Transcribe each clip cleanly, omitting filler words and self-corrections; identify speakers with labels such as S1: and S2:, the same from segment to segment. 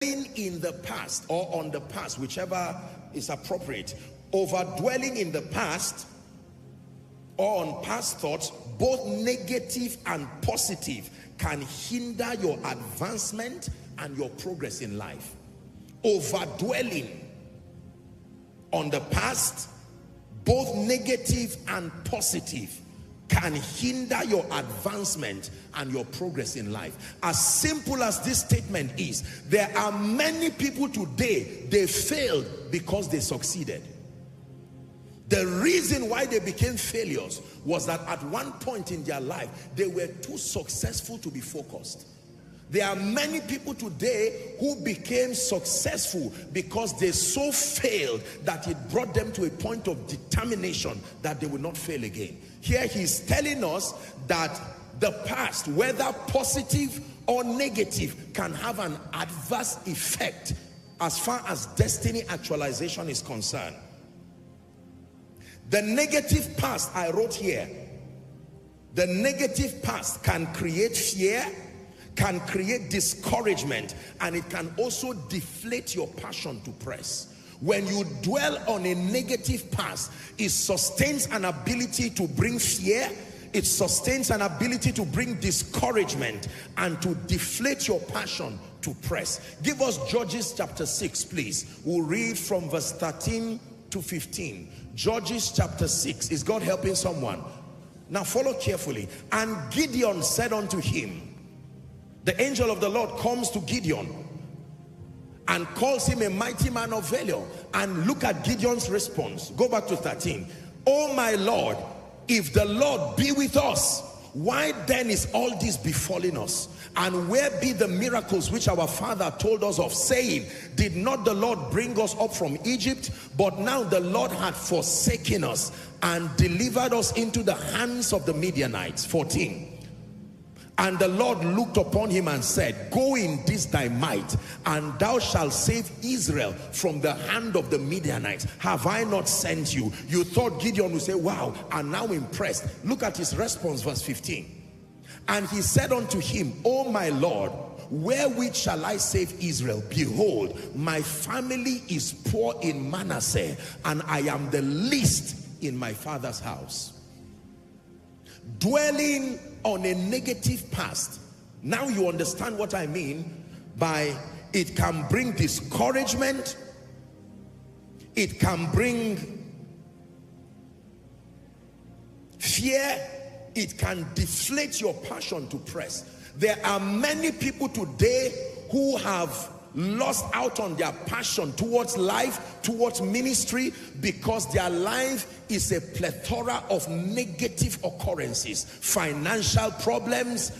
S1: in the past or on the past, whichever is appropriate, overdwelling in the past or on past thoughts, both negative and positive, can hinder your advancement and your progress in life. Overdwelling on the past, both negative and positive, can hinder your advancement and your progress in life. As simple as this statement is, there are many people today, they failed because they succeeded. The reason why they became failures was that at one point in their life, they were too successful to be focused. There are many people today who became successful because they so failed that it brought them to a point of determination that they will not fail again. Here he's telling us that the past, whether positive or negative, can have an adverse effect as far as destiny actualization is concerned. The negative past, I wrote here, the negative past can create fear, can create discouragement, and it can also deflate your passion to press. When you dwell on a negative past, it sustains an ability to bring fear, it sustains an ability to bring discouragement, and to deflate your passion to press. Give us Judges chapter 6, please. We'll read from verse 13 to 15. Judges chapter 6. Is God helping someone? Now follow carefully. And Gideon said unto him, the angel of the Lord comes to Gideon and calls him a mighty man of valor. And look at Gideon's response. Go back to 13. Oh my Lord, if the Lord be with us, why then is all this befalling us? And where be the miracles which our father told us of, saying, did not the Lord bring us up from Egypt? But now the Lord had forsaken us and delivered us into the hands of the Midianites. 14. And the Lord looked upon him and said, go in this thy might, and thou shalt save Israel from the hand of the Midianites. Have I not sent you? You thought Gideon would say, wow, I'm now impressed. Look at his response, verse 15. And he said unto him, O my Lord, wherewith shall I save Israel? Behold, my family is poor in Manasseh, and I am the least in my father's house. Dwelling on a negative past. Now you understand what I mean by it can bring discouragement, it can bring fear, it can deflate your passion to press. There are many people today who have lost out on their passion towards life, towards ministry, because their life is a plethora of negative occurrences. Financial problems,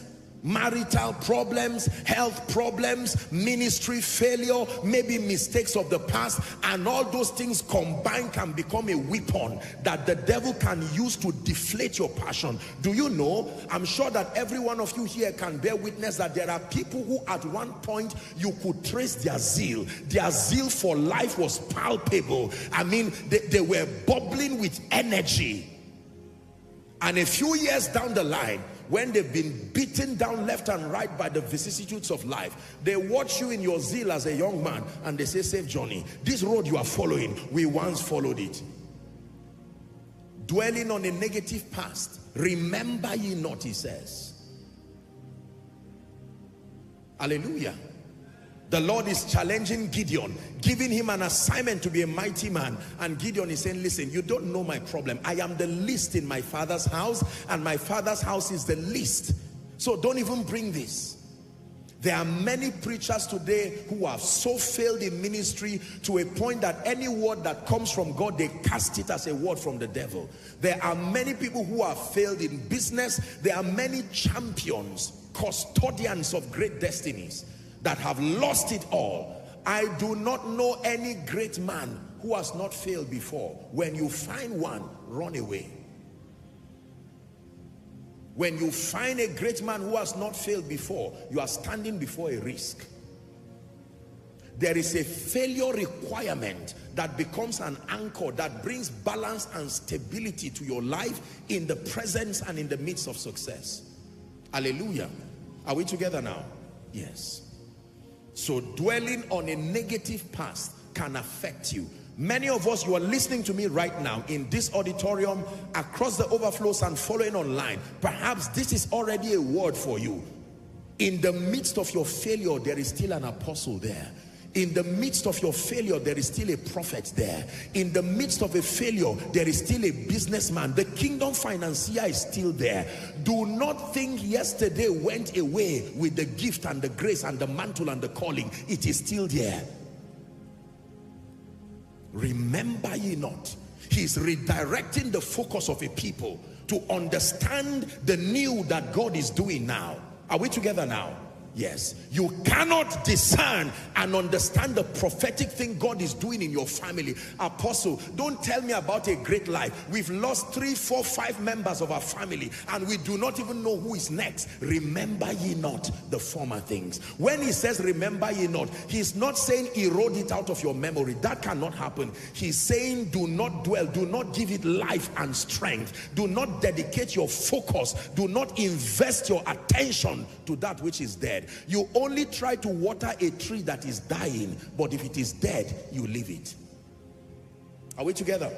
S1: marital problems, health problems, ministry failure, maybe mistakes of the past, and all those things combined can become a weapon that the devil can use to deflate your passion. Do you know, I'm sure that every one of you here can bear witness that there are people who at one point you could trace their zeal for life was palpable. I mean, they were bubbling with energy, and a few years down the line, when they've been beaten down left and right by the vicissitudes of life, they watch you in your zeal as a young man and they say, Safe Johnny, this road you are following, we once followed it. Dwelling on a negative past, remember ye not, he says. Hallelujah. The Lord is challenging Gideon, giving him an assignment to be a mighty man. And Gideon is saying, listen, you don't know my problem. I am the least in my father's house, and my father's house is the least. So don't even bring this. There are many preachers today who have so failed in ministry to a point that any word that comes from God, they cast it as a word from the devil. There are many people who have failed in business. There are many champions, custodians of great destinies, that have lost it all. I do not know any great man who has not failed before. When you find one, run away. When you find a great man who has not failed before, you are standing before a risk. There is a failure requirement that becomes an anchor that brings balance and stability to your life in the presence and in the midst of success. Hallelujah. Are we together now? Yes. So dwelling on a negative past can affect you. Many of us, you are listening to me right now in this auditorium, across the overflows and following online. Perhaps this is already a word for you. In the midst of your failure, there is still an apostle there. In the midst of your failure, there is still a prophet there. In the midst of a failure, there is still a businessman. The kingdom financier is still there. Do not think yesterday went away with the gift and the grace and the mantle and the calling. It is still there. Remember ye not. He's redirecting the focus of a people to understand the new that God is doing now. Are we together now? Yes. You cannot discern and understand the prophetic thing God is doing in your family. Apostle, don't tell me about a great life. We've lost 3, 4, 5 members of our family and we do not even know who is next. Remember ye not the former things. When he says remember ye not, he's not saying erode it out of your memory. That cannot happen. He's saying do not dwell, do not give it life and strength. Do not dedicate your focus. Do not invest your attention to that which is dead. You only try to water a tree that is dying, but if it is dead, you leave it. Are we together?